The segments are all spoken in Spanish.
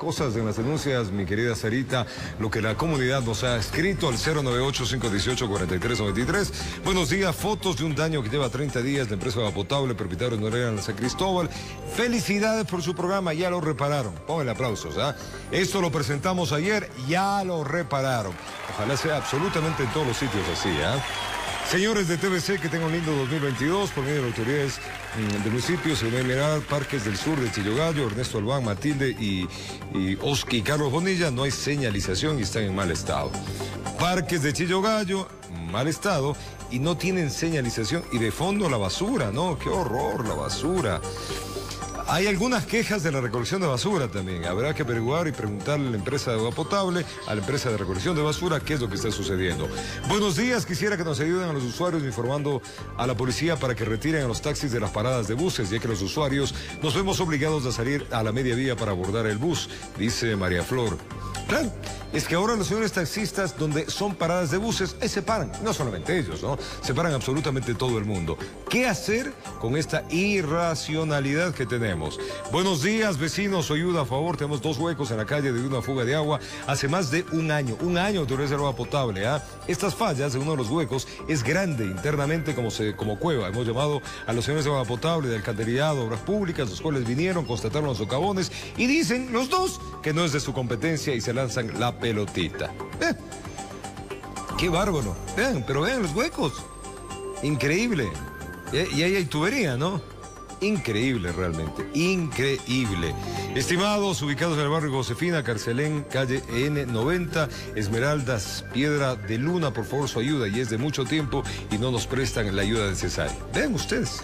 Cosas en las denuncias, mi querida Sarita, lo que la comunidad nos ha escrito al 098-518-4393. Buenos días, fotos de un daño que lleva 30 días de empresa de agua potable, propietario no era en San Cristóbal. Felicidades por su programa, ya lo repararon. Pónganle aplausos, ¿ah? Esto lo presentamos ayer, ya lo repararon. Ojalá sea absolutamente en todos los sitios así, ¿ah? Señores de TVC, que tengan un lindo 2022 por medio de las autoridades del municipio. Se deben mirar Parques del Sur de Chillogallo, Ernesto Albán, Matilde y Oski y Carlos Bonilla. No hay señalización y están en mal estado. Parques de Chillogallo, mal estado y no tienen señalización. Y de fondo la basura, ¿no? ¡Qué horror la basura! Hay algunas quejas de la recolección de basura también. Habrá que averiguar y preguntarle a la empresa de agua potable, a la empresa de recolección de basura, qué es lo que está sucediendo. Buenos días, quisiera que nos ayuden a los usuarios informando a la policía para que retiren a los taxis de las paradas de buses, ya que los usuarios nos vemos obligados a salir a la media vía para abordar el bus, dice María Flor. Claro, es que ahora los señores taxistas, donde son paradas de buses, se paran. No solamente ellos, ¿no? Se paran absolutamente todo el mundo. ¿Qué hacer con esta irracionalidad que tenemos? Buenos días, vecinos. Soy Yuda, a favor. Tenemos 2 huecos en la calle de una fuga de agua hace más de un año. Un año de reserva potable, ¿ah? Estas fallas de uno de los huecos es grande internamente como cueva. Hemos llamado a los señores de agua potable, de alcantarillado, obras públicas, los cuales vinieron, constataron los socavones y dicen los dos que no es de su competencia y se lanzan la pelotita. ¡Qué bárbaro! Vean, pero vean los huecos. Increíble. Y ahí hay tubería, ¿no? Increíble realmente, increíble. Estimados, ubicados en el barrio Josefina, Carcelén, calle N90, Esmeraldas, Piedra de Luna, por favor su ayuda, y es de mucho tiempo y no nos prestan la ayuda necesaria. Vean ustedes.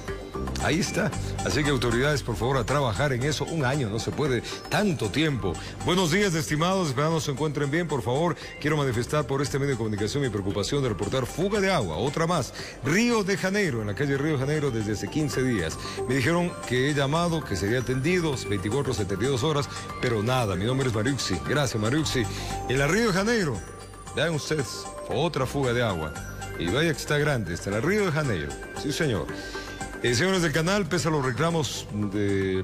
Ahí está. Así que autoridades, por favor, a trabajar en eso. Un año, no se puede tanto tiempo. Buenos días, estimados. Esperando se encuentren bien, por favor. Quiero manifestar por este medio de comunicación mi preocupación de reportar fuga de agua. Otra más. Río de Janeiro, en la calle Río de Janeiro, desde hace 15 días. Me dijeron que he llamado, que sería atendido 24, 72 horas, pero nada. Mi nombre es Mariuxi. Gracias, Mariuxi. En la Río de Janeiro, vean ustedes, otra fuga de agua. Y vaya que está grande, está en la Río de Janeiro. Sí, señor. Señores del canal, pese a los reclamos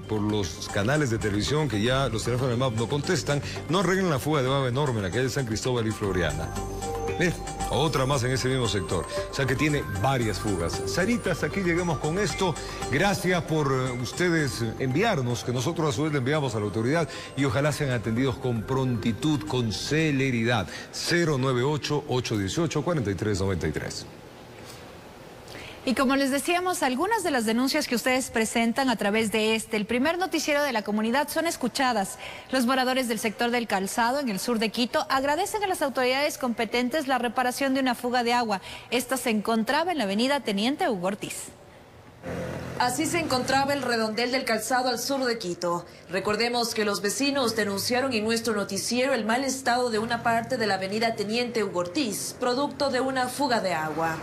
por los canales de televisión que ya los teléfonos de MAP no contestan, no arreglan la fuga de agua enorme en la calle San Cristóbal y Floriana. Otra más en ese mismo sector. O sea que tiene varias fugas. Sarita, hasta aquí llegamos con esto. Gracias por ustedes enviarnos, que nosotros a su vez le enviamos a la autoridad y ojalá sean atendidos con prontitud, con celeridad. 098-818-4393. Y como les decíamos, algunas de las denuncias que ustedes presentan a través de el primer noticiero de la comunidad, son escuchadas. Los moradores del sector del Calzado, en el sur de Quito, agradecen a las autoridades competentes la reparación de una fuga de agua. Esta se encontraba en la avenida Teniente Hugo Ortiz. Así se encontraba el redondel del Calzado al sur de Quito. Recordemos que los vecinos denunciaron en nuestro noticiero el mal estado de una parte de la avenida Teniente Hugo Ortiz, producto de una fuga de agua.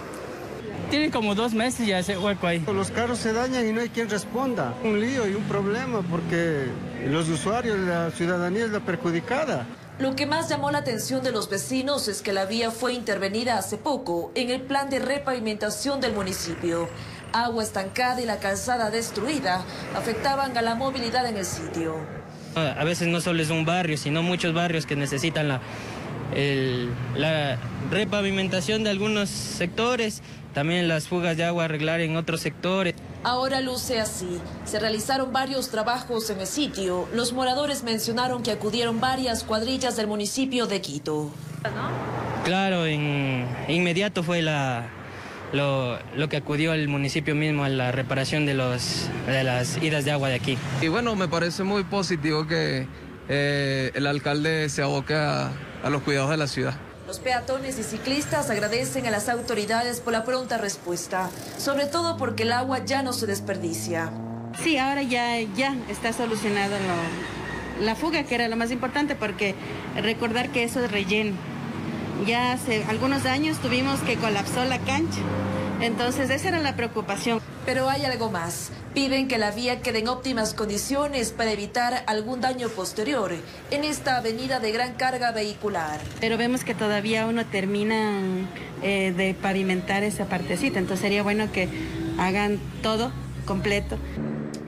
Tiene como 2 meses ya ese hueco ahí. Los carros se dañan y no hay quien responda. Un lío y un problema porque los usuarios, la ciudadanía es la perjudicada. Lo que más llamó la atención de los vecinos es que la vía fue intervenida hace poco en el plan de repavimentación del municipio. Agua estancada y la calzada destruida afectaban a la movilidad en el sitio. A veces no solo es un barrio, sino muchos barrios que necesitan la repavimentación de algunos sectores, también las fugas de agua arreglar en otros sectores. Ahora luce así. Se realizaron varios trabajos en el sitio. Los moradores mencionaron que acudieron varias cuadrillas del municipio de Quito. Claro, inmediato fue lo que acudió el municipio mismo a la reparación de las idas de agua de aquí. Y bueno, me parece muy positivo que el alcalde se aboque a los cuidados de la ciudad. Los peatones y ciclistas agradecen a las autoridades por la pronta respuesta, sobre todo porque el agua ya no se desperdicia. Sí, ahora ya está solucionado la fuga, que era lo más importante, porque recordar que eso es relleno. Ya hace algunos años tuvimos que colapsó la cancha, entonces esa era la preocupación. Pero hay algo más. Piden que la vía quede en óptimas condiciones para evitar algún daño posterior en esta avenida de gran carga vehicular. Pero vemos que todavía uno termina de pavimentar esa partecita, entonces sería bueno que hagan todo completo.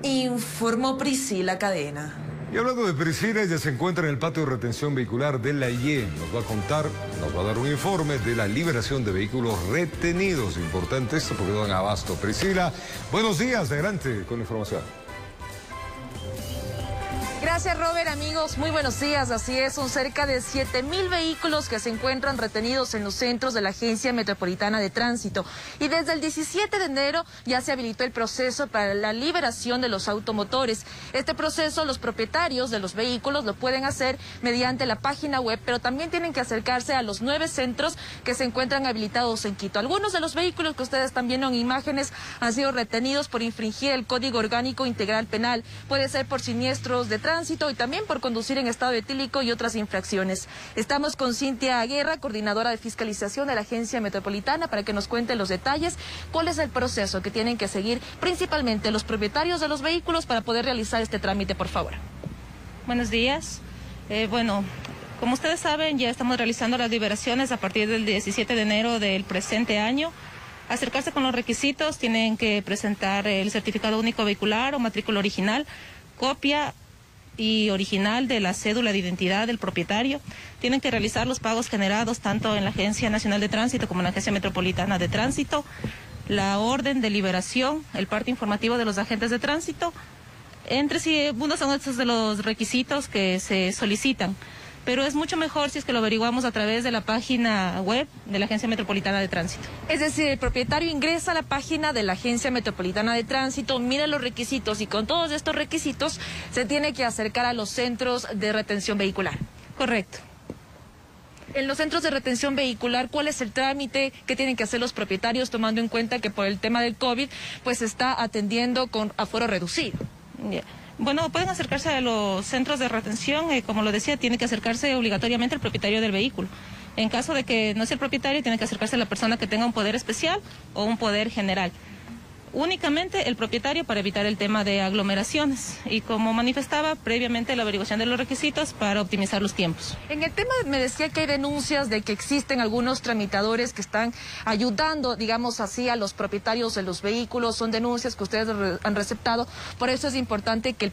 Informó Priscila Cadena. Y hablando de Priscila, ella se encuentra en el patio de retención vehicular de la IE. Nos va a dar un informe de la liberación de vehículos retenidos. Importante esto porque no dan abasto. Priscila, buenos días, adelante con la información. Gracias, Robert. Amigos, muy buenos días. Así es, son cerca de 7.000 vehículos que se encuentran retenidos en los centros de la Agencia Metropolitana de Tránsito. Y desde el 17 de enero ya se habilitó el proceso para la liberación de los automotores. Este proceso, los propietarios de los vehículos lo pueden hacer mediante la página web, pero también tienen que acercarse a los 9 centros que se encuentran habilitados en Quito. Algunos de los vehículos que ustedes están viendo en imágenes han sido retenidos por infringir el Código Orgánico Integral Penal. Puede ser por siniestros de tránsito y también por conducir en estado etílico y otras infracciones. Estamos con Cintia Guerra, coordinadora de fiscalización de la Agencia Metropolitana, para que nos cuente los detalles, cuál es el proceso que tienen que seguir principalmente los propietarios de los vehículos para poder realizar este trámite, por favor. Buenos días. Bueno, como ustedes saben, ya estamos realizando las liberaciones a partir del 17 de enero del presente año. Acercarse con los requisitos, tienen que presentar el certificado único vehicular o matrícula original, copia y original de la cédula de identidad del propietario. Tienen que realizar los pagos generados tanto en la Agencia Nacional de Tránsito como en la Agencia Metropolitana de Tránsito, la orden de liberación, el parte informativo de los agentes de tránsito. Entre sí, unos son estos de los requisitos que se solicitan, pero es mucho mejor si es que lo averiguamos a través de la página web de la Agencia Metropolitana de Tránsito. Es decir, el propietario ingresa a la página de la Agencia Metropolitana de Tránsito, mira los requisitos y con todos estos requisitos se tiene que acercar a los centros de retención vehicular. Correcto. En los centros de retención vehicular, ¿cuál es el trámite que tienen que hacer los propietarios, tomando en cuenta que por el tema del COVID pues se está atendiendo con aforo reducido? Yeah. Bueno, pueden acercarse a los centros de retención, como lo decía, tiene que acercarse obligatoriamente el propietario del vehículo. En caso de que no sea el propietario, tiene que acercarse la persona que tenga un poder especial o un poder general. Únicamente el propietario para evitar el tema de aglomeraciones y, como manifestaba previamente, la averiguación de los requisitos para optimizar los tiempos. En el tema me decía que hay denuncias de que existen algunos tramitadores que están ayudando, digamos así, a los propietarios de los vehículos. Son denuncias que ustedes han receptado. Por eso es importante que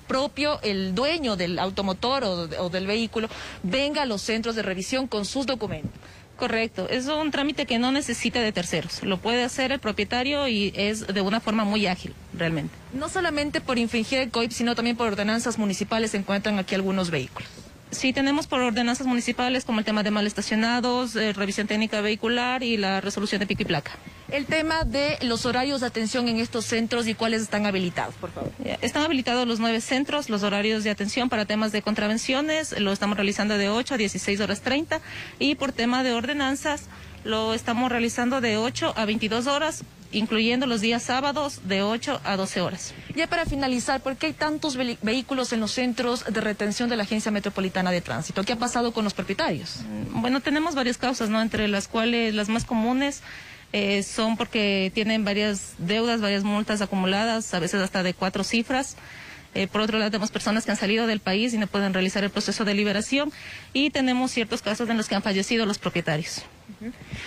el dueño del automotor o del vehículo venga a los centros de revisión con sus documentos. Correcto, es un trámite que no necesita de terceros, lo puede hacer el propietario y es de una forma muy ágil, realmente. No solamente por infringir el COIP, sino también por ordenanzas municipales se encuentran aquí algunos vehículos. Sí, tenemos por ordenanzas municipales como el tema de mal estacionados, revisión técnica vehicular y la resolución de pico y placa. El tema de los horarios de atención en estos centros y cuáles están habilitados, por favor. Están habilitados los 9 centros, los horarios de atención para temas de contravenciones, lo estamos realizando de 8 a 16 horas 30 y por tema de ordenanzas lo estamos realizando de 8 a 22 horas, incluyendo los días sábados de 8 a 12 horas. Ya para finalizar, ¿por qué hay tantos vehículos en los centros de retención de la Agencia Metropolitana de Tránsito? ¿Qué ha pasado con los propietarios? Bueno, tenemos varias causas, ¿no? Entre las cuales las más comunes son porque tienen varias deudas, varias multas acumuladas, a veces hasta de 4 cifras. Por otro lado, tenemos personas que han salido del país y no pueden realizar el proceso de liberación y tenemos ciertos casos en los que han fallecido los propietarios.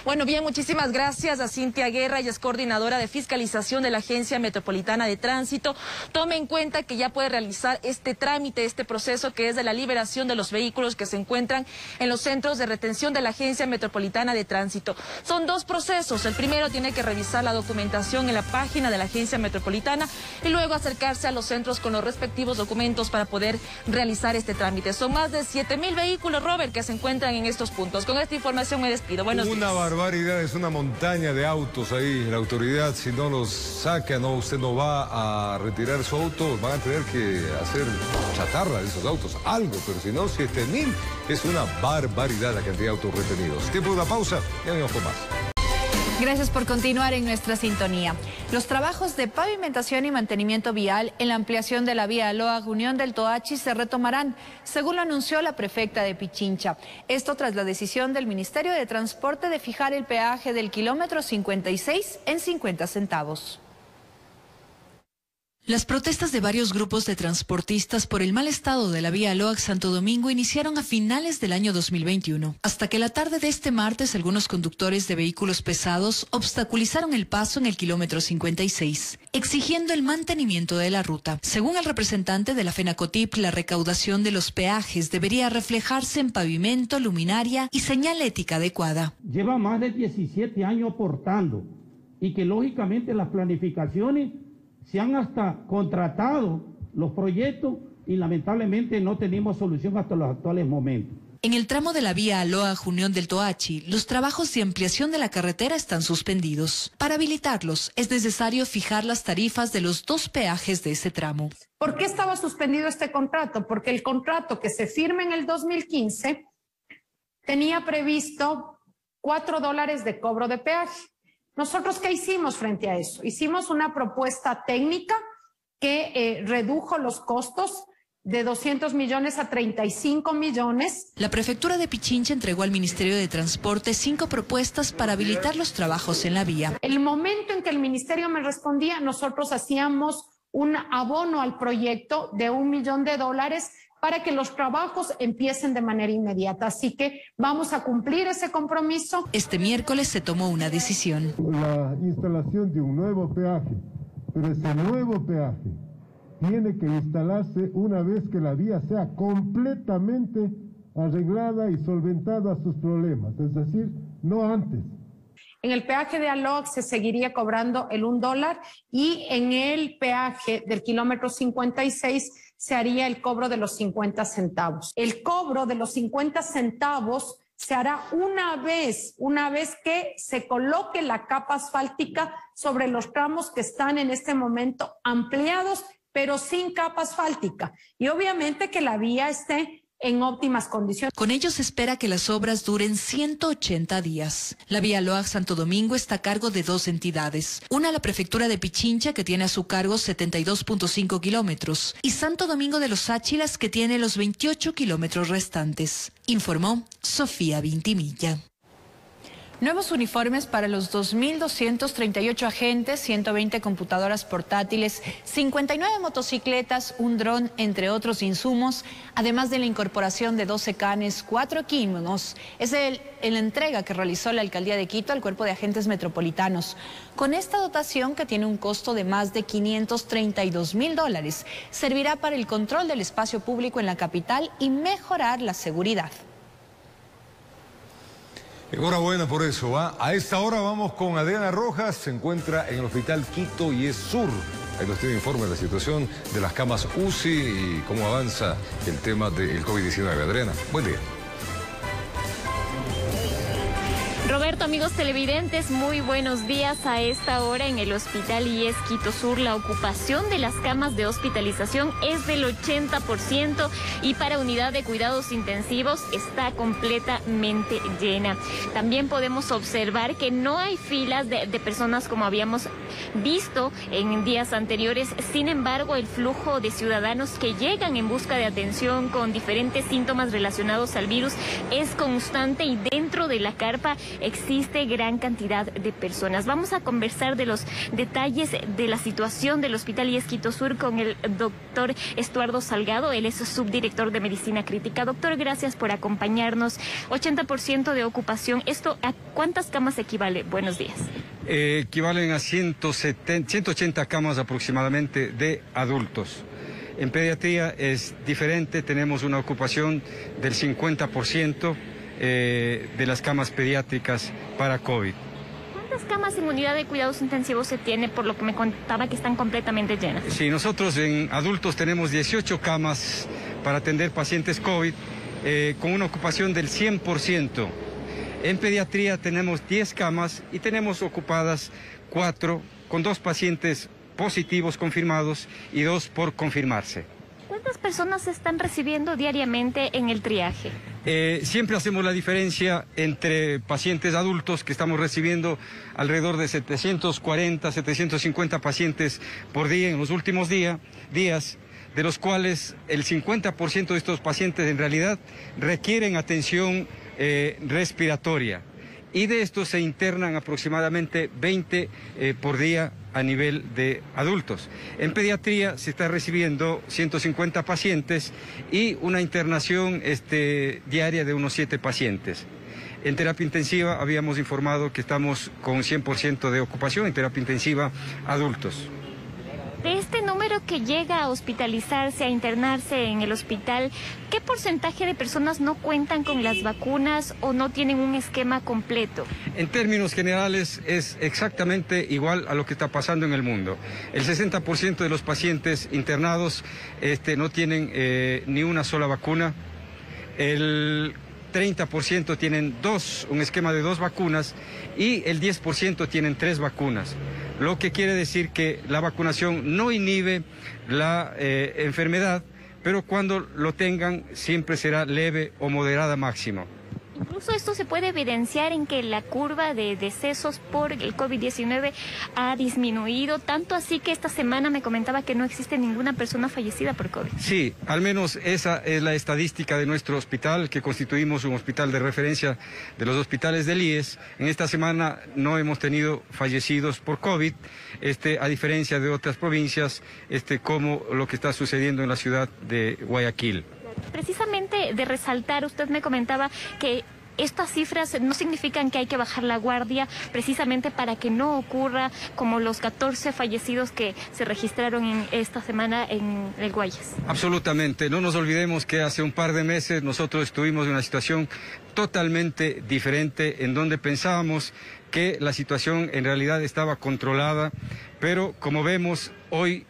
Bueno, bien, muchísimas gracias a Cintia Guerra, ella es coordinadora de fiscalización de la Agencia Metropolitana de Tránsito. Tome en cuenta que ya puede realizar este trámite, este proceso que es de la liberación de los vehículos que se encuentran en los centros de retención de la Agencia Metropolitana de Tránsito. Son 2 procesos. El primero tiene que revisar la documentación en la página de la Agencia Metropolitana y luego acercarse a los centros con los respectivos documentos para poder realizar este trámite. Son más de 7.000 vehículos, Robert, que se encuentran en estos puntos. Con esta información me despido. Buenos días. Una barbaridad, es una montaña de autos ahí. La autoridad, si no los saca, usted no va a retirar su auto, van a tener que hacer chatarra de esos autos, algo, pero si no, 7.000 es una barbaridad la cantidad de autos retenidos. Tiempo de una pausa, ya venimos con más. Gracias por continuar en nuestra sintonía. Los trabajos de pavimentación y mantenimiento vial en la ampliación de la vía Loa Unión del Toachi se retomarán, según lo anunció la prefecta de Pichincha. Esto tras la decisión del Ministerio de Transporte de fijar el peaje del kilómetro 56 en 50 centavos. Las protestas de varios grupos de transportistas por el mal estado de la vía Loax-Santo Domingo iniciaron a finales del año 2021, hasta que la tarde de este martes algunos conductores de vehículos pesados obstaculizaron el paso en el kilómetro 56, exigiendo el mantenimiento de la ruta. Según el representante de la FENACOTIP, la recaudación de los peajes debería reflejarse en pavimento, luminaria y señalética adecuada. Lleva más de 17 años aportando y que lógicamente las planificaciones se han hasta contratado los proyectos y lamentablemente no tenemos solución hasta los actuales momentos. En el tramo de la vía Aloa-Junión del Toachi, los trabajos de ampliación de la carretera están suspendidos. Para habilitarlos, es necesario fijar las tarifas de los 2 peajes de ese tramo. ¿Por qué estaba suspendido este contrato? Porque el contrato que se firma en el 2015 tenía previsto $4 de cobro de peaje. ¿Nosotros qué hicimos frente a eso? Hicimos una propuesta técnica que redujo los costos de 200 millones a 35 millones. La prefectura de Pichincha entregó al Ministerio de Transporte 5 propuestas para habilitar los trabajos en la vía. El momento en que el ministerio me respondía, nosotros hacíamos un abono al proyecto de $1 millón para que los trabajos empiecen de manera inmediata. Así que vamos a cumplir ese compromiso. Este miércoles se tomó una decisión. La instalación de un nuevo peaje, pero ese nuevo peaje tiene que instalarse una vez que la vía sea completamente arreglada y solventada sus problemas, es decir, no antes. En el peaje de Aloa se seguiría cobrando el $1 y en el peaje del kilómetro 56 se haría el cobro de los 50 centavos. El cobro de los 50 centavos se hará una vez que se coloque la capa asfáltica sobre los tramos que están en este momento ampliados, pero sin capa asfáltica. Y obviamente que la vía esté en óptimas condiciones. Con ello se espera que las obras duren 180 días. La vía Loax-Santo Domingo está a cargo de 2 entidades. Una, la prefectura de Pichincha, que tiene a su cargo 72.5 kilómetros, y Santo Domingo de los Áchilas, que tiene los 28 kilómetros restantes. Informó Sofía Vintimilla. Nuevos uniformes para los 2.238 agentes, 120 computadoras portátiles, 59 motocicletas, un dron, entre otros insumos, además de la incorporación de 12 canes, 4 equipos. Es la entrega que realizó la Alcaldía de Quito al Cuerpo de Agentes Metropolitanos. Con esta dotación, que tiene un costo de más de $532.000, servirá para el control del espacio público en la capital y mejorar la seguridad. Enhorabuena por eso, ¿va? A esta hora vamos con Adriana Rojas, se encuentra en el Hospital Quito y es Sur. Ahí nos tiene informe de la situación de las camas UCI y cómo avanza el tema del COVID-19. Adriana, buen día. Roberto, amigos televidentes, muy buenos días. A esta hora en el Hospital IES Quito Sur, la ocupación de las camas de hospitalización es del 80% y para unidad de cuidados intensivos está completamente llena. También podemos observar que no hay filas de personas como habíamos visto en días anteriores. Sin embargo, el flujo de ciudadanos que llegan en busca de atención con diferentes síntomas relacionados al virus es constante y dentro de la carpa existe gran cantidad de personas. Vamos a conversar de los detalles de la situación del Hospital IES Quito Sur con el doctor Estuardo Salgado. Él es subdirector de Medicina Crítica. Doctor, gracias por acompañarnos. 80% de ocupación. ¿Esto a cuántas camas equivale? Buenos días. Equivalen a 180 camas aproximadamente de adultos. En pediatría es diferente, tenemos una ocupación del 50%. De las camas pediátricas para COVID. ¿Cuántas camas en unidad de cuidados intensivos se tiene, por lo que me contaba que están completamente llenas? Sí, nosotros en adultos tenemos 18 camas para atender pacientes COVID con una ocupación del 100%. En pediatría tenemos 10 camas y tenemos ocupadas 4 con 2 pacientes positivos confirmados y 2 por confirmarse. ¿Cuántas personas se están recibiendo diariamente en el triaje? Siempre hacemos la diferencia entre pacientes adultos, que estamos recibiendo alrededor de 740, 750 pacientes por día en los últimos días, de los cuales el 50% de estos pacientes en realidad requieren atención respiratoria. Y de estos se internan aproximadamente 20 por día a nivel de adultos. En pediatría se está recibiendo 150 pacientes y una internación diaria de unos 7 pacientes. En terapia intensiva habíamos informado que estamos con 100% de ocupación en terapia intensiva adultos. De este número que llega a hospitalizarse, a internarse en el hospital, ¿qué porcentaje de personas no cuentan con las vacunas o no tienen un esquema completo? En términos generales es exactamente igual a lo que está pasando en el mundo. El 60% de los pacientes internados no tienen ni una sola vacuna. El 30% tienen un esquema de 2 vacunas y el 10% tienen 3 vacunas. Lo que quiere decir que la vacunación no inhibe la enfermedad, pero cuando lo tengan siempre será leve o moderada máxima. Incluso esto se puede evidenciar en que la curva de decesos por el COVID-19 ha disminuido, tanto así que esta semana me comentaba que no existe ninguna persona fallecida por COVID. Sí, al menos esa es la estadística de nuestro hospital, que constituimos un hospital de referencia de los hospitales del IES. En esta semana no hemos tenido fallecidos por COVID, a diferencia de otras provincias, como lo que está sucediendo en la ciudad de Guayaquil. Precisamente de resaltar, usted me comentaba que estas cifras no significan que hay que bajar la guardia, precisamente para que no ocurra como los 14 fallecidos que se registraron en esta semana en el Guayas. Absolutamente, no nos olvidemos que hace un par de meses nosotros estuvimos en una situación totalmente diferente, en donde pensábamos que la situación en realidad estaba controlada, pero como vemos hoy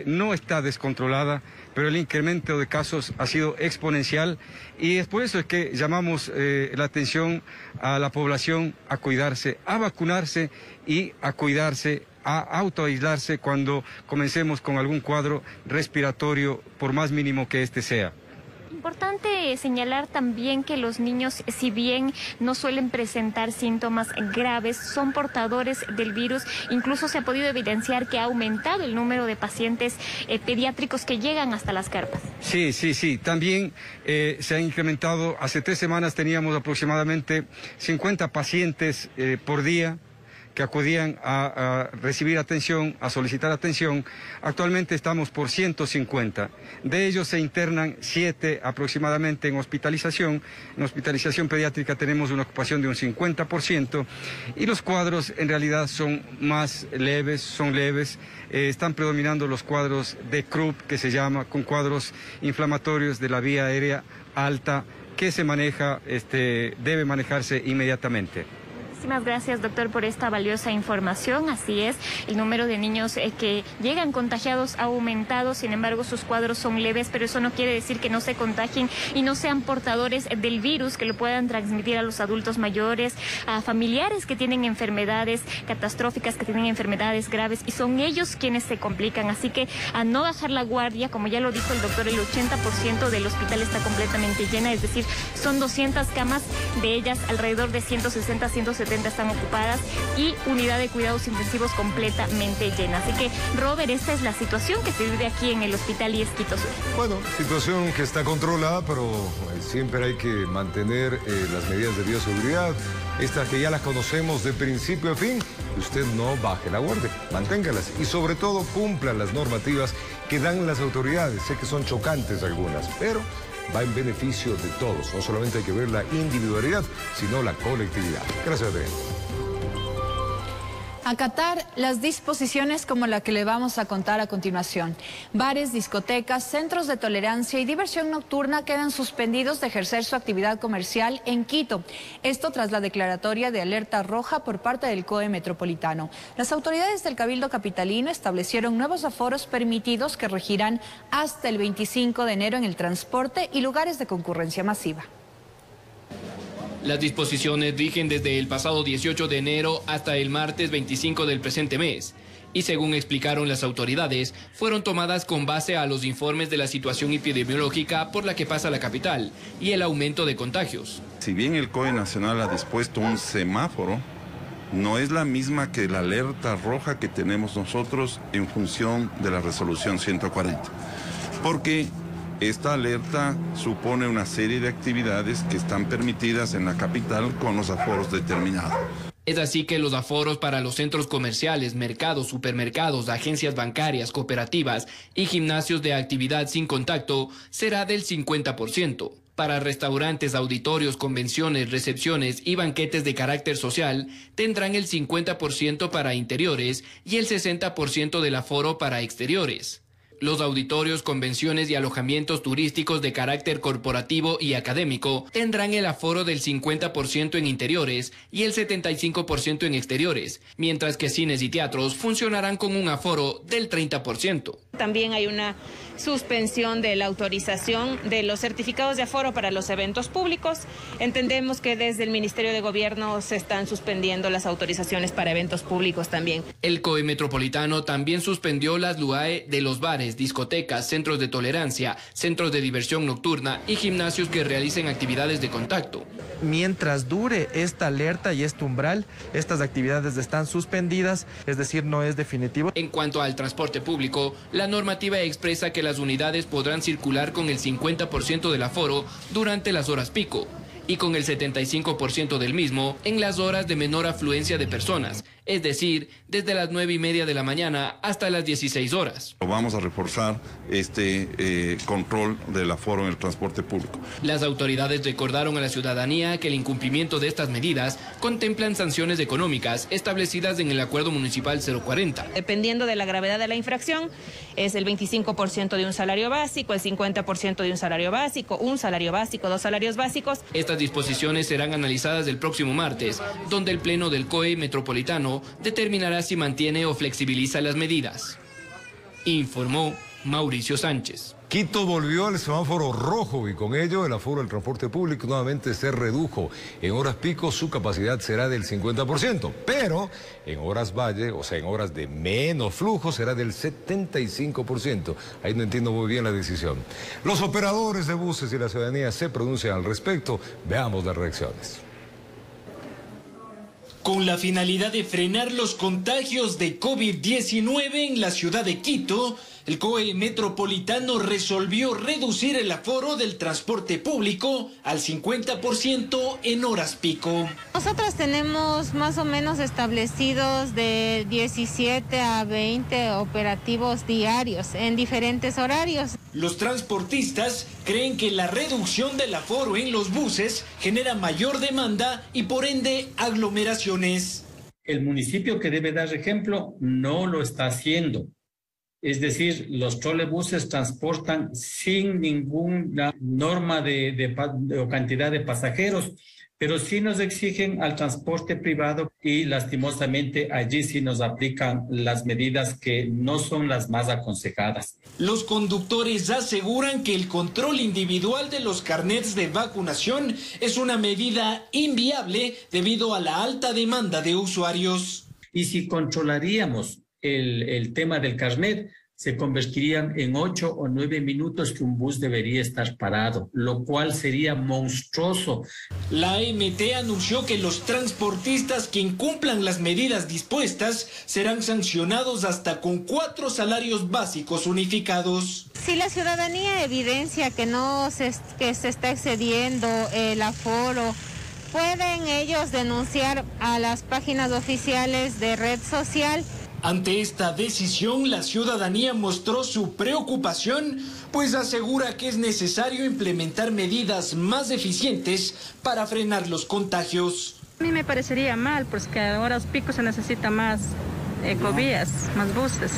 no está descontrolada, pero el incremento de casos ha sido exponencial y es por eso es que llamamos la atención a la población a cuidarse, a vacunarse y a cuidarse, a autoaislarse cuando comencemos con algún cuadro respiratorio, por más mínimo que sea. Importante señalar también que los niños, si bien no suelen presentar síntomas graves, son portadores del virus. Incluso se ha podido evidenciar que ha aumentado el número de pacientes pediátricos que llegan hasta las carpas. Sí. También se ha incrementado. Hace 3 semanas teníamos aproximadamente 50 pacientes por día que acudían a recibir atención, a solicitar atención. Actualmente estamos por 150. De ellos se internan 7 aproximadamente en hospitalización. En hospitalización pediátrica tenemos una ocupación de un 50% y los cuadros en realidad son más leves, están predominando los cuadros de Krupp, que se llama, con cuadros inflamatorios de la vía aérea alta, que se maneja, debe manejarse inmediatamente. Muchísimas gracias, doctor, por esta valiosa información. Así es, el número de niños que llegan contagiados ha aumentado, sin embargo sus cuadros son leves, pero eso no quiere decir que no se contagien y no sean portadores del virus, que lo puedan transmitir a los adultos mayores, a familiares que tienen enfermedades catastróficas, que tienen enfermedades graves, y son ellos quienes se complican. Así que a no bajar la guardia, como ya lo dijo el doctor, el 80% del hospital está completamente llena, es decir, son 200 camas, de ellas alrededor de 160, 170 están ocupadas y unidad de cuidados intensivos completamente llena. Así que, Robert, esta es la situación que se vive aquí en el Hospital IES Quito Sur. Bueno, situación que está controlada, pero siempre hay que mantener las medidas de bioseguridad, estas que ya las conocemos de principio a fin. Usted no baje la guardia, manténgalas y sobre todo cumpla las normativas que dan las autoridades. Sé que son chocantes algunas, pero va en beneficio de todos. No solamente hay que ver la individualidad, sino la colectividad. Gracias, Adrián. Acatar las disposiciones como la que le vamos a contar a continuación. Bares, discotecas, centros de tolerancia y diversión nocturna quedan suspendidos de ejercer su actividad comercial en Quito. Esto tras la declaratoria de alerta roja por parte del COE Metropolitano. Las autoridades del Cabildo Capitalino establecieron nuevos aforos permitidos que regirán hasta el 25 de enero en el transporte y lugares de concurrencia masiva. Las disposiciones rigen desde el pasado 18 de enero hasta el martes 25 del presente mes y, según explicaron las autoridades, fueron tomadas con base a los informes de la situación epidemiológica por la que pasa la capital y el aumento de contagios. Si bien el COE Nacional ha dispuesto un semáforo, no es la misma que la alerta roja que tenemos nosotros en función de la resolución 140, porque esta alerta supone una serie de actividades que están permitidas en la capital con los aforos determinados. Es así que los aforos para los centros comerciales, mercados, supermercados, agencias bancarias, cooperativas y gimnasios de actividad sin contacto será del 50%. Para restaurantes, auditorios, convenciones, recepciones y banquetes de carácter social, tendrán el 50% para interiores y el 60% del aforo para exteriores. Los auditorios, convenciones y alojamientos turísticos de carácter corporativo y académico tendrán el aforo del 50% en interiores y el 75% en exteriores, mientras que cines y teatros funcionarán con un aforo del 30%. También hay una suspensión de la autorización de los certificados de aforo para los eventos públicos. Entendemos que desde el Ministerio de Gobierno se están suspendiendo las autorizaciones para eventos públicos también. El COE Metropolitano también suspendió las LUAE de los bares, discotecas, centros de tolerancia, centros de diversión nocturna y gimnasios que realicen actividades de contacto. Mientras dure esta alerta y este umbral, estas actividades están suspendidas, es decir, no es definitivo. En cuanto al transporte público, la normativa expresa que las unidades podrán circular con el 50% del aforo durante las horas pico y con el 75% del mismo en las horas de menor afluencia de personas, es decir, desde las 9:30 de la mañana hasta las 16 horas. Vamos a reforzar este control del aforo en el transporte público. Las autoridades recordaron a la ciudadanía que el incumplimiento de estas medidas contemplan sanciones económicas establecidas en el Acuerdo Municipal 040. Dependiendo de la gravedad de la infracción, es el 25% de un salario básico, el 50% de un salario básico, un salario básico, 2 salarios básicos. Estas disposiciones serán analizadas el próximo martes, donde el Pleno del COE Metropolitano determinará si mantiene o flexibiliza las medidas. Informó Mauricio Sánchez. Quito volvió al semáforo rojo y con ello el aforo del transporte público nuevamente se redujo. En horas pico su capacidad será del 50%, pero en horas valle, o sea, en horas de menos flujo, será del 75%. Ahí no entiendo muy bien la decisión. Los operadores de buses y la ciudadanía se pronuncian al respecto. Veamos las reacciones. Con la finalidad de frenar los contagios de COVID-19 en la ciudad de Quito, el COE Metropolitano resolvió reducir el aforo del transporte público al 50% en horas pico. Nosotros tenemos más o menos establecidos de 17 a 20 operativos diarios en diferentes horarios. Los transportistas creen que la reducción del aforo en los buses genera mayor demanda y por ende aglomeraciones. El municipio que debe dar ejemplo no lo está haciendo. Es decir, los trolebuses transportan sin ninguna norma o cantidad de pasajeros, pero sí nos exigen al transporte privado y lastimosamente allí sí nos aplican las medidas que no son las más aconsejadas. Los conductores aseguran que el control individual de los carnets de vacunación es una medida inviable debido a la alta demanda de usuarios. Y si controlaríamos el tema del carnet, se convertirían en 8 o 9 minutos que un bus debería estar parado, lo cual sería monstruoso. La AMT anunció que los transportistas que incumplan las medidas dispuestas serán sancionados hasta con 4 salarios básicos unificados. Si la ciudadanía evidencia que se está excediendo el aforo, pueden ellos denunciar a las páginas oficiales de red social. Ante esta decisión, la ciudadanía mostró su preocupación, pues asegura que es necesario implementar medidas más eficientes para frenar los contagios. A mí me parecería mal, porque a horas pico se necesita más ecovías, más buses.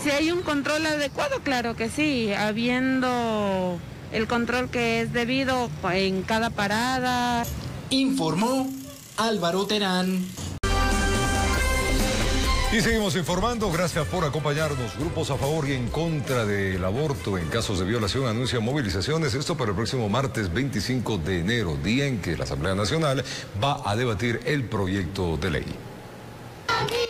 Si hay un control adecuado, claro que sí, habiendo el control que es debido en cada parada. Informó Álvaro Terán. Y seguimos informando, gracias por acompañarnos. Grupos a favor y en contra del aborto en casos de violación anuncian movilizaciones. Esto para el próximo martes 25 de enero, día en que la Asamblea Nacional va a debatir el proyecto de ley.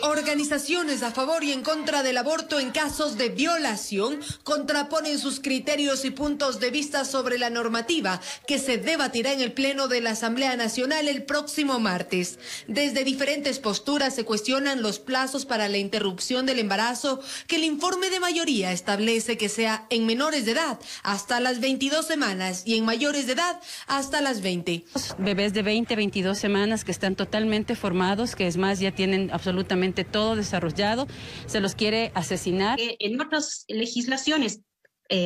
Organizaciones a favor y en contra del aborto en casos de violación contraponen sus criterios y puntos de vista sobre la normativa que se debatirá en el Pleno de la Asamblea Nacional el próximo martes. Desde diferentes posturas se cuestionan los plazos para la interrupción del embarazo que el informe de mayoría establece que sea en menores de edad hasta las 22 semanas y en mayores de edad hasta las 20. Bebés de 20, 22 semanas que están totalmente formados, que es más ya tienen absolutamente todo desarrollado, se los quiere asesinar. En otras legislaciones,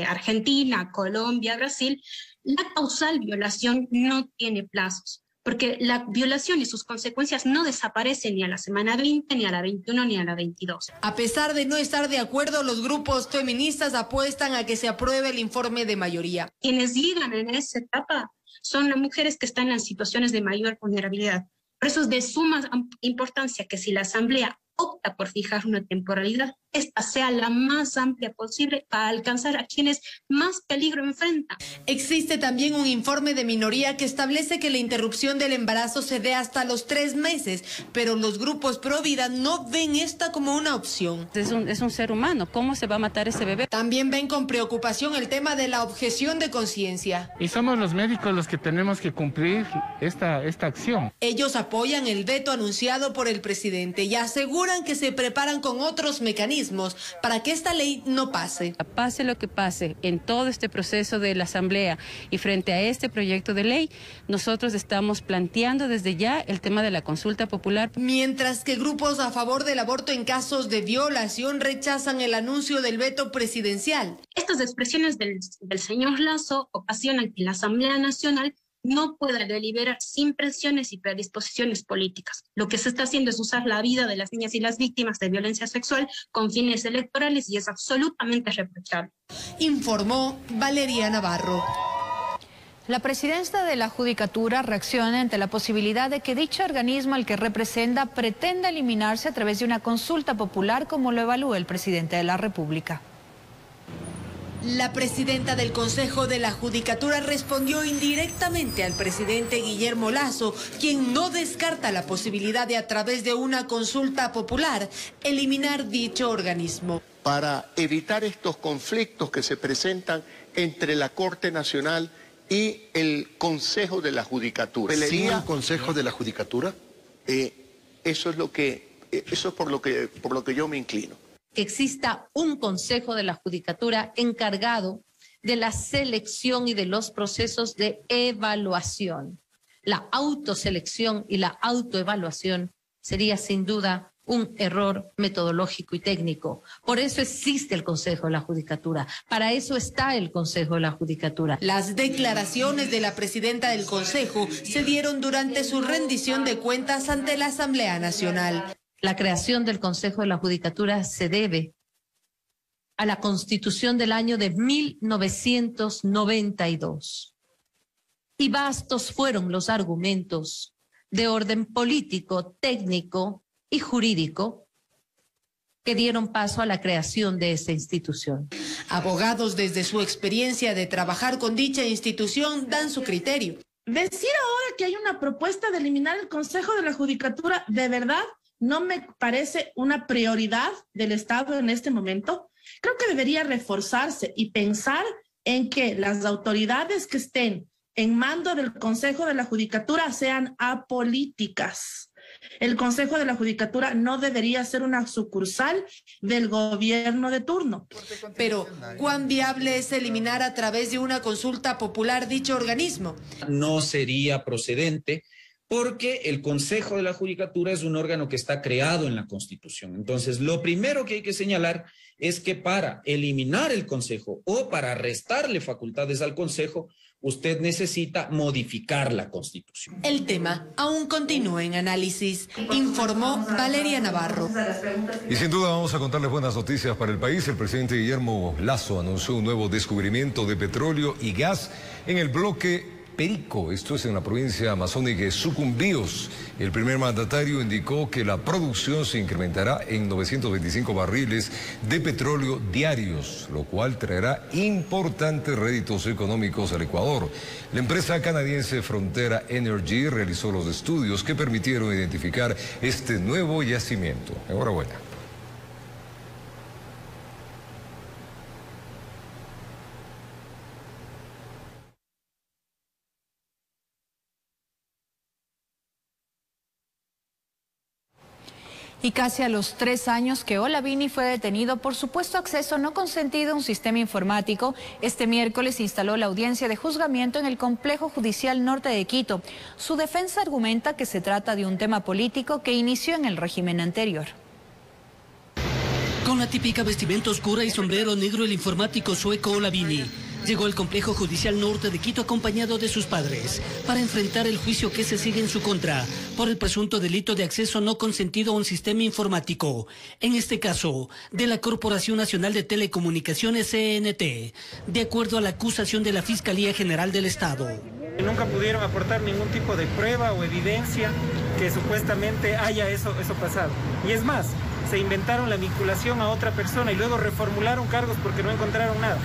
Argentina, Colombia, Brasil, la causal violación no tiene plazos, porque la violación y sus consecuencias no desaparecen ni a la semana 20, ni a la 21, ni a la 22. A pesar de no estar de acuerdo, los grupos feministas apuestan a que se apruebe el informe de mayoría. Quienes llegan en esa etapa son las mujeres que están en situaciones de mayor vulnerabilidad. Por eso es de suma importancia que si la Asamblea opta por fijar una temporalidad, esta sea la más amplia posible para alcanzar a quienes más peligro enfrentan. Existe también un informe de minoría que establece que la interrupción del embarazo se dé hasta los 3 meses, pero los grupos pro vida no ven esta como una opción. Es un ser humano, ¿cómo se va a matar ese bebé? También ven con preocupación el tema de la objeción de conciencia. Y somos los médicos los que tenemos que cumplir esta acción. Ellos apoyan el veto anunciado por el presidente y aseguran que se preparan con otros mecanismos para que esta ley no pase. Pase lo que pase en todo este proceso de la Asamblea y frente a este proyecto de ley, nosotros estamos planteando desde ya el tema de la consulta popular. Mientras que grupos a favor del aborto en casos de violación rechazan el anuncio del veto presidencial. Estas expresiones del señor Lasso ocasionan que la Asamblea Nacional no pueda deliberar sin presiones y predisposiciones políticas. Lo que se está haciendo es usar la vida de las niñas y las víctimas de violencia sexual con fines electorales y es absolutamente reprochable. Informó Valeria Navarro. La presidenta de la Judicatura reacciona ante la posibilidad de que dicho organismo al que representa pretenda eliminarse a través de una consulta popular como lo evalúa el presidente de la República. La presidenta del Consejo de la Judicatura respondió indirectamente al presidente Guillermo Lasso, quien no descarta la posibilidad de, a través de una consulta popular, eliminar dicho organismo. Para evitar estos conflictos que se presentan entre la Corte Nacional y el Consejo de la Judicatura. ¿Sin el Consejo de la Judicatura? Eso es por lo que yo me inclino. Que exista un Consejo de la Judicatura encargado de la selección y de los procesos de evaluación. La autoselección y la autoevaluación sería sin duda un error metodológico y técnico. Por eso existe el Consejo de la Judicatura. Para eso está el Consejo de la Judicatura. Las declaraciones de la presidenta del Consejo se dieron durante su rendición de cuentas ante la Asamblea Nacional. La creación del Consejo de la Judicatura se debe a la Constitución del año de 1992. Y vastos fueron los argumentos de orden político, técnico y jurídico que dieron paso a la creación de esta institución. Abogados, desde su experiencia de trabajar con dicha institución, dan su criterio. Decir ahora que hay una propuesta de eliminar el Consejo de la Judicatura, de verdad, no me parece una prioridad del Estado en este momento. Creo que debería reforzarse y pensar en que las autoridades que estén en mando del Consejo de la Judicatura sean apolíticas. El Consejo de la Judicatura no debería ser una sucursal del gobierno de turno. Pero, ¿cuán viable es eliminar a través de una consulta popular dicho organismo? No sería procedente, porque el Consejo de la Judicatura es un órgano que está creado en la Constitución. Entonces, lo primero que hay que señalar es que para eliminar el Consejo o para restarle facultades al Consejo, usted necesita modificar la Constitución. El tema aún continúa en análisis, informó Valeria Navarro. Y sin duda vamos a contarles buenas noticias para el país. El presidente Guillermo Lasso anunció un nuevo descubrimiento de petróleo y gas en el bloque Perico, esto es en la provincia amazónica de Sucumbíos. El primer mandatario indicó que la producción se incrementará en 925 barriles de petróleo diarios, lo cual traerá importantes réditos económicos al Ecuador. La empresa canadiense Frontera Energy realizó los estudios que permitieron identificar este nuevo yacimiento. Enhorabuena. Y casi a los 3 años que Olavini fue detenido por supuesto acceso no consentido a un sistema informático, este miércoles instaló la audiencia de juzgamiento en el Complejo Judicial Norte de Quito. Su defensa argumenta que se trata de un tema político que inició en el régimen anterior. Con la típica vestimenta oscura y sombrero negro, el informático sueco Olavini llegó al Complejo Judicial Norte de Quito acompañado de sus padres para enfrentar el juicio que se sigue en su contra por el presunto delito de acceso no consentido a un sistema informático, en este caso de la Corporación Nacional de Telecomunicaciones CNT, de acuerdo a la acusación de la Fiscalía General del Estado. Nunca pudieron aportar ningún tipo de prueba o evidencia que supuestamente haya eso pasado. Y es más, se inventaron la vinculación a otra persona y luego reformularon cargos porque no encontraron nada.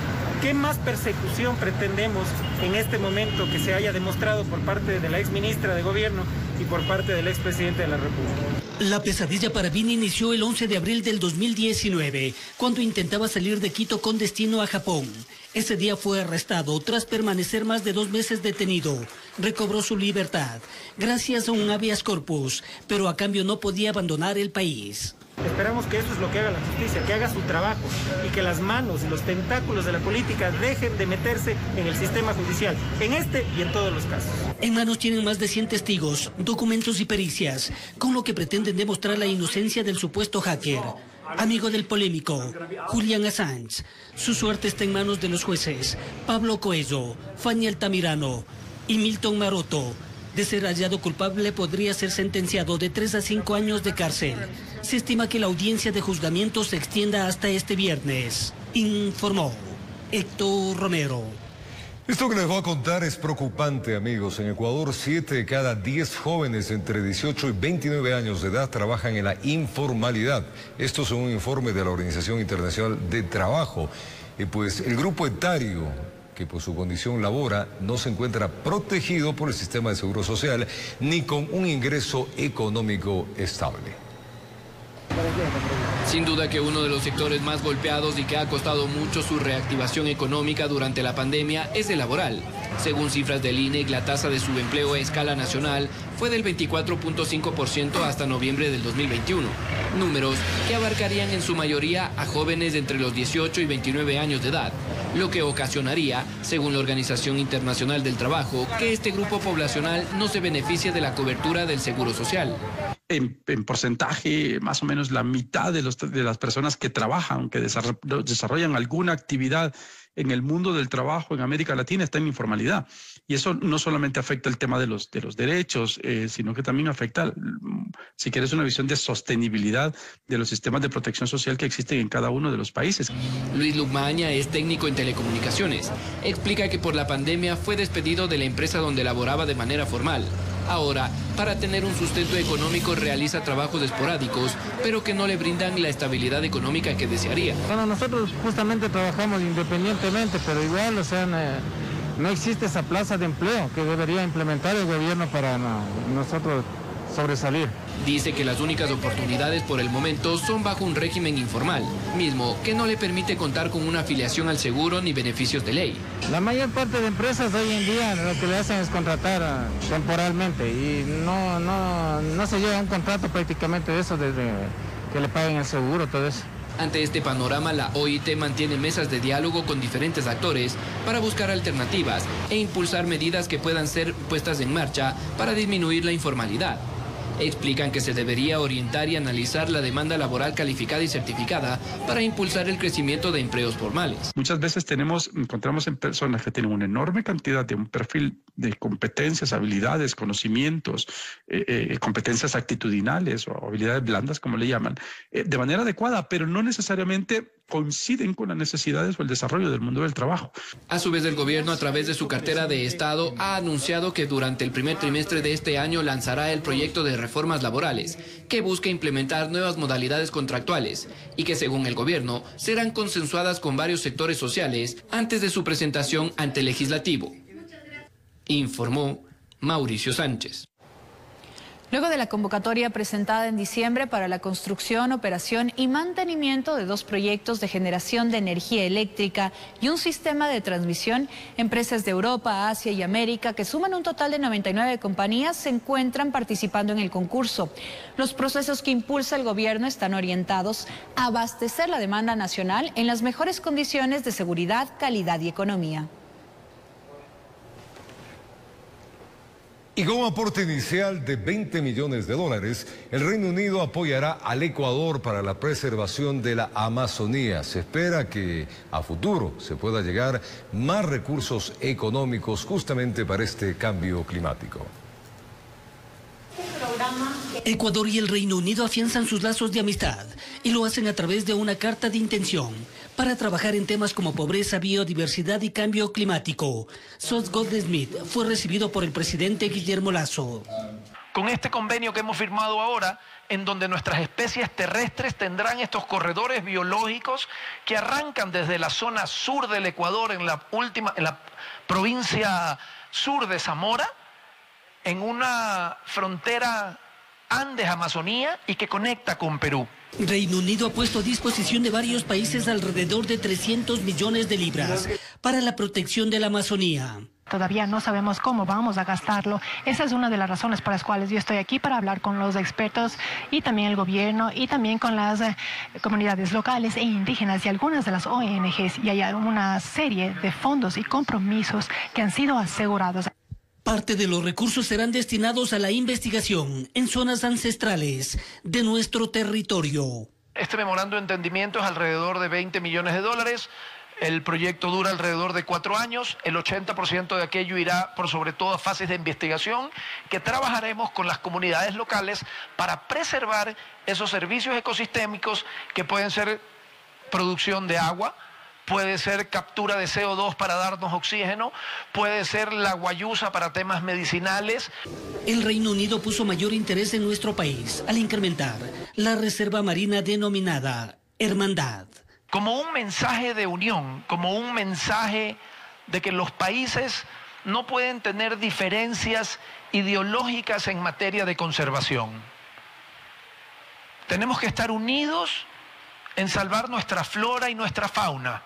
¿Qué más persecución pretendemos en este momento que se haya demostrado por parte de la exministra de Gobierno y por parte del expresidente de la República? La pesadilla para Vini inició el 11 de abril del 2019, cuando intentaba salir de Quito con destino a Japón. Ese día fue arrestado tras permanecer más de 2 meses detenido. Recobró su libertad gracias a un habeas corpus, pero a cambio no podía abandonar el país. Esperamos que eso es lo que haga la justicia, que haga su trabajo y que las manos y los tentáculos de la política dejen de meterse en el sistema judicial, en este y en todos los casos. En manos tienen más de 100 testigos, documentos y pericias, con lo que pretenden demostrar la inocencia del supuesto hacker, amigo del polémico Julian Assange. Su suerte está en manos de los jueces Pablo Coello, Fanny Altamirano y Milton Maroto. De ser hallado culpable, podría ser sentenciado de 3 a 5 años de cárcel. Se estima que la audiencia de juzgamiento se extienda hasta este viernes. Informó Héctor Romero. Esto que les voy a contar es preocupante, amigos. En Ecuador, 7 de cada 10 jóvenes entre 18 y 29 años de edad trabajan en la informalidad. Esto según un informe de la Organización Internacional de Trabajo. Y pues el grupo etario que por su condición labora no se encuentra protegido por el sistema de seguro social ni con un ingreso económico estable. Sin duda que uno de los sectores más golpeados y que ha costado mucho su reactivación económica durante la pandemia es el laboral. Según cifras del INEC, la tasa de subempleo a escala nacional fue del 24.5% hasta noviembre del 2021. Números que abarcarían en su mayoría a jóvenes de entre los 18 y 29 años de edad, lo que ocasionaría, según la Organización Internacional del Trabajo, que este grupo poblacional no se beneficie de la cobertura del seguro social. En porcentaje, más o menos la mitad de las personas que trabajan, que desarrollan alguna actividad en el mundo del trabajo en América Latina está en informalidad. Y eso no solamente afecta el tema de los derechos, sino que también afecta, si quieres, una visión de sostenibilidad de los sistemas de protección social que existen en cada uno de los países. Luis Lugmaña es técnico en telecomunicaciones. Explica que por la pandemia fue despedido de la empresa donde laboraba de manera formal. Ahora, para tener un sustento económico, realiza trabajos esporádicos, pero que no le brindan la estabilidad económica que desearía. Bueno, nosotros justamente trabajamos independientemente, pero igual, o sea, no existe esa plaza de empleo que debería implementar el gobierno para nosotros sobresalir. Dice que las únicas oportunidades por el momento son bajo un régimen informal, mismo que no le permite contar con una afiliación al seguro ni beneficios de ley. La mayor parte de empresas hoy en día lo que le hacen es contratar temporalmente y no se lleva un contrato prácticamente de eso desde que le paguen el seguro, todo eso. Ante este panorama, la OIT mantiene mesas de diálogo con diferentes actores para buscar alternativas e impulsar medidas que puedan ser puestas en marcha para disminuir la informalidad. Explican que se debería orientar y analizar la demanda laboral calificada y certificada para impulsar el crecimiento de empleos formales. Muchas veces encontramos en personas que tienen una enorme cantidad de un perfil de competencias, habilidades, conocimientos, competencias actitudinales o habilidades blandas, como le llaman, de manera adecuada, pero no necesariamente coinciden con las necesidades o el desarrollo del mundo del trabajo. A su vez, el gobierno, a través de su cartera de Estado, ha anunciado que durante el primer trimestre de este año lanzará el proyecto de reformas laborales, que busca implementar nuevas modalidades contractuales y que, según el gobierno, serán consensuadas con varios sectores sociales antes de su presentación ante el legislativo. Informó Mauricio Sánchez. Luego de la convocatoria presentada en diciembre para la construcción, operación y mantenimiento de 2 proyectos de generación de energía eléctrica y un sistema de transmisión, empresas de Europa, Asia y América, que suman un total de 99 compañías, se encuentran participando en el concurso. Los procesos que impulsa el gobierno están orientados a abastecer la demanda nacional en las mejores condiciones de seguridad, calidad y economía. Y con un aporte inicial de $20 millones, el Reino Unido apoyará al Ecuador para la preservación de la Amazonía. Se espera que a futuro se pueda llegar más recursos económicos justamente para este cambio climático. Ecuador y el Reino Unido afianzan sus lazos de amistad y lo hacen a través de una carta de intención para trabajar en temas como pobreza, biodiversidad y cambio climático. Sos Goldsmith fue recibido por el presidente Guillermo Lasso. Con este convenio que hemos firmado ahora, en donde nuestras especies terrestres tendrán estos corredores biológicos que arrancan desde la zona sur del Ecuador, en la provincia sur de Zamora, en una frontera Andes-Amazonía y que conecta con Perú. Reino Unido ha puesto a disposición de varios países alrededor de 300 millones de libras para la protección de la Amazonía. Todavía no sabemos cómo vamos a gastarlo. Esa es una de las razones por las cuales yo estoy aquí, para hablar con los expertos y también el gobierno y también con las comunidades locales e indígenas y algunas de las ONGs. Y hay una serie de fondos y compromisos que han sido asegurados. Parte de los recursos serán destinados a la investigación en zonas ancestrales de nuestro territorio. Este memorando de entendimiento es alrededor de $20 millones. El proyecto dura alrededor de 4 años. El 80% de aquello irá por sobre todo a fases de investigación que trabajaremos con las comunidades locales para preservar esos servicios ecosistémicos que pueden ser producción de agua, puede ser captura de CO2 para darnos oxígeno, puede ser la guayusa para temas medicinales. El Reino Unido puso mayor interés en nuestro país al incrementar la reserva marina denominada Hermandad. Como un mensaje de unión, como un mensaje de que los países no pueden tener diferencias ideológicas en materia de conservación. Tenemos que estar unidos en salvar nuestra flora y nuestra fauna.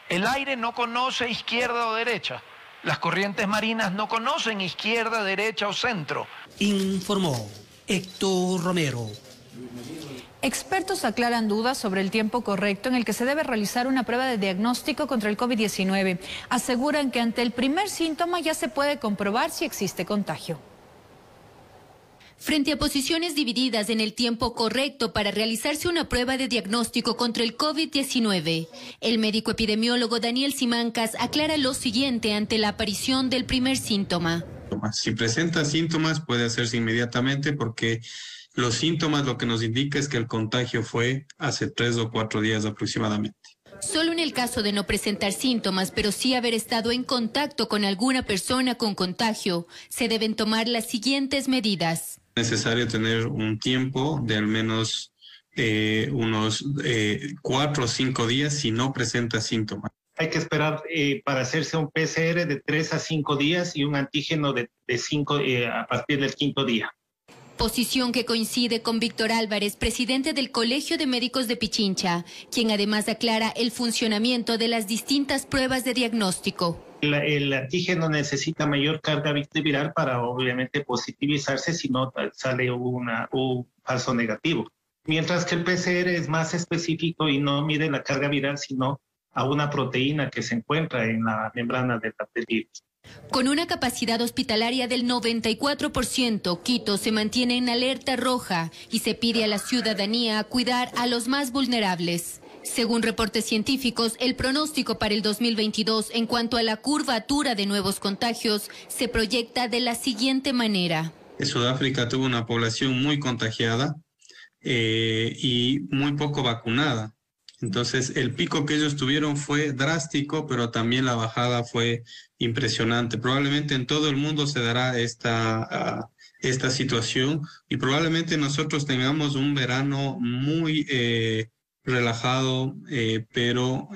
El aire no conoce izquierda o derecha. Las corrientes marinas no conocen izquierda, derecha o centro. Informó Héctor Romero. Expertos aclaran dudas sobre el tiempo correcto en el que se debe realizar una prueba de diagnóstico contra el COVID-19. Aseguran que ante el primer síntoma ya se puede comprobar si existe contagio. Frente a posiciones divididas en el tiempo correcto para realizarse una prueba de diagnóstico contra el COVID-19, el médico epidemiólogo Daniel Simancas aclara lo siguiente ante la aparición del primer síntoma. Si presenta síntomas puede hacerse inmediatamente, porque los síntomas lo que nos indica es que el contagio fue hace 3 o 4 días aproximadamente. Solo en el caso de no presentar síntomas, pero sí haber estado en contacto con alguna persona con contagio, se deben tomar las siguientes medidas. Es necesario tener un tiempo de al menos unos 4 o 5 días si no presenta síntomas. Hay que esperar para hacerse un PCR de 3 a 5 días y un antígeno de 5 a partir del 5º día. Posición que coincide con Víctor Álvarez, presidente del Colegio de Médicos de Pichincha, quien además aclara el funcionamiento de las distintas pruebas de diagnóstico. El antígeno necesita mayor carga viral para obviamente positivizarse, si no sale un falso negativo. Mientras que el PCR es más específico y no mide la carga viral, sino a una proteína que se encuentra en la membrana del virus. Con una capacidad hospitalaria del 94%, Quito se mantiene en alerta roja y se pide a la ciudadanía cuidar a los más vulnerables. Según reportes científicos, el pronóstico para el 2022 en cuanto a la curvatura de nuevos contagios se proyecta de la siguiente manera. Sudáfrica tuvo una población muy contagiada y muy poco vacunada. Entonces, el pico que ellos tuvieron fue drástico, pero también la bajada fue impresionante. Probablemente en todo el mundo se dará esta situación y probablemente nosotros tengamos un verano muy relajado, pero,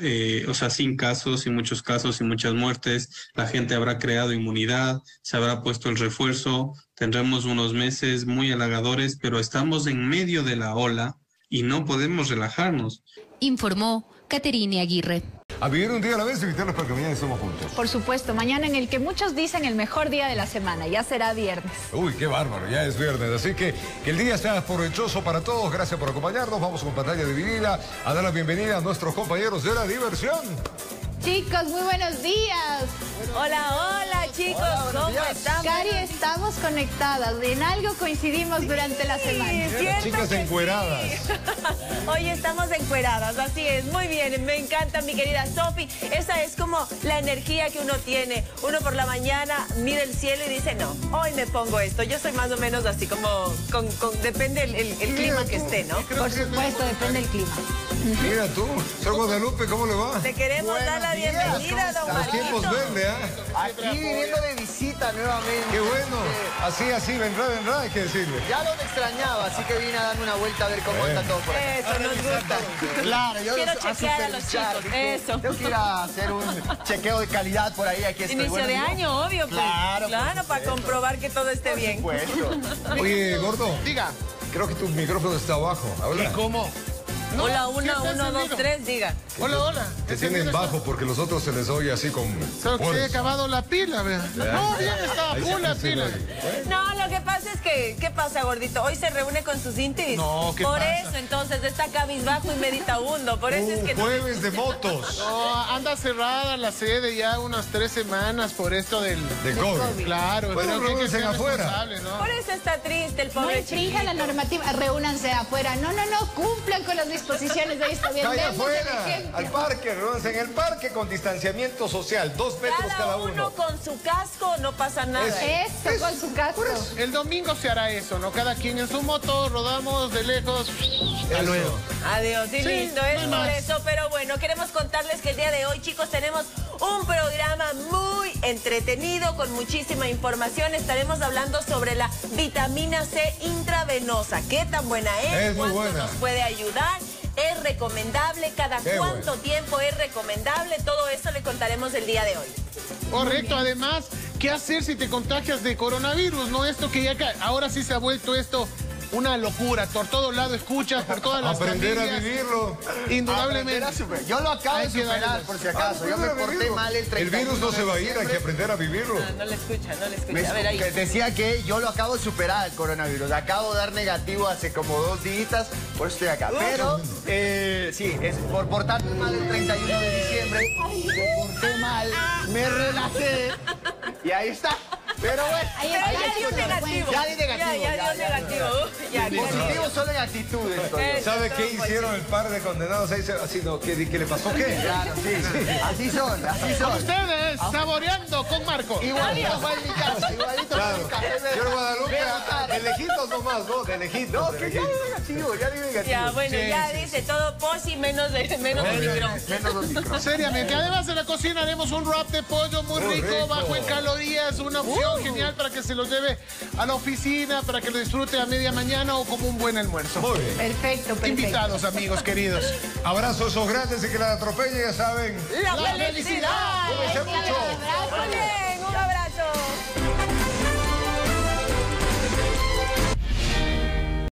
o sea, sin casos, sin muchos casos, sin muchas muertes. La gente habrá creado inmunidad, se habrá puesto el refuerzo, tendremos unos meses muy halagadores, pero estamos en medio de la ola y no podemos relajarnos. Informó Caterine Aguirre. A vivir un día a la vez y invitarlos para que mañana estemos juntos. Por supuesto, mañana en el que muchos dicen el mejor día de la semana, ya será viernes. Uy, qué bárbaro, ya es viernes, así que el día sea provechoso para todos. Gracias por acompañarnos, vamos con pantalla dividida a dar la bienvenida a nuestros compañeros de la diversión. Chicos, muy buenos días. Hola, hola, chicos, ¿cómo están? Cari, estamos conectadas. En algo coincidimos durante la semana. Las chicas encueradas. Hoy estamos encueradas, así es. Muy bien, me encanta, mi querida Sofi. Esa es como la energía que uno tiene. Uno por la mañana mira el cielo y dice, no, hoy me pongo esto. Yo soy más o menos así como, depende el clima que esté, ¿no? Por supuesto, depende del clima. Mira tú, soy Guadalupe, ¿cómo le va? Te queremos dar la bienvenida, don Los tiempos verde, ¿ah? Aquí viniendo de visita nuevamente. Qué bueno. Así, vendrá, hay que decirle. Ya lo extrañaba, así que vine a darme una vuelta a ver cómo está todo por acá. Eso nos gusta. Claro, yo quiero chequear a los chicos. Eso. Tengo que ir a hacer un chequeo de calidad por ahí. Aquí estoy. Inicio de año, obvio. Pues. Claro, para comprobar que todo esté bien. Oye, gordo. Diga. Creo que tu micrófono está abajo. ¿Y cómo? No, hola, 1, 2, 3, diga. Hola. Te tienen bajo porque los otros se les oye así con... Solo que se ha acabado la pila, vea. No, bien estaba full la pila. No, lo que pasa es que, ¿qué pasa, gordito? Hoy se reúne con sus intis. No, ¿qué por pasa? Eso, entonces, está cabizbajo y meditabundo. Por eso es que... Jueves de motos. No, anda cerrada la sede ya unas 3 semanas por esto del COVID. Claro. Bueno, reúnense afuera. ¿no? Por eso está triste el pobre chiquito. No infrinja la normativa, reúnanse afuera. No, cumplan con las disposiciones de ahí está bien. Calla afuera, al parque, reúnense en el parque con distanciamiento social, 2 metros cada uno. Cada uno con su casco, no pasa nada. Eso, con su casco. El domingo se hará eso, ¿no? Cada quien en su moto, rodamos de lejos. Hasta luego. Adiós, y Sí, listo, no es hay por más. eso. Pero bueno, queremos contarles que el día de hoy, chicos, tenemos un programa muy entretenido, con muchísima información. Estaremos hablando sobre la vitamina C intravenosa. ¿Qué tan buena es? Es muy buena. Nos puede ayudar? ¿Es recomendable? ¿Cada cuánto tiempo es recomendable? Todo eso le contaremos el día de hoy. Correcto, además, ¿qué hacer si te contagias de coronavirus? No, esto que ya ahora sí se ha vuelto esto una locura. Por todos lados escuchas, por todas las Aprender familias. a vivirlo. Indudablemente. Yo lo acabo de superar, por si acaso. Yo me porté mal el 31 El virus no se va a ir, hay que aprender a vivirlo. No le escucha. A ver, ahí. Decía que yo lo acabo de superar el coronavirus. Acabo de dar negativo hace como 2 días, por eso estoy acá. Pero, sí, es por portarme mal el 31 de diciembre. Me porté mal, me relajé y ahí está. Pero bueno, Pero ya dio negativo. Ya di negativo. Ya dio negativo. Positivo solo en actitudes. ¿Sabe qué hicieron el par de condenados ahí? Así, no, ¿qué le pasó qué? Claro, sí. Así son. Ustedes, saboreando con Marco. Igualito fue en mi casa, igualito Claro. fue en mi casa. Señor Guadalupe, de lejitos nomás, ¿no? De lejitos. No, que ya di negativo. Ya, bueno, Sí, ya sí, dice todo posi menos Omicron. Seriamente, Además en la cocina haremos un wrap de pollo muy rico, bajo en calorías, una opción genial para que se lo lleve a la oficina, para que lo disfrute a media mañana o como un buen almuerzo. Muy bien. Perfecto. Invitados, amigos queridos. Abrazos esos grandes y que la atropelle, ya saben. ¡La felicidad! Cuídense mucho. Muy bien.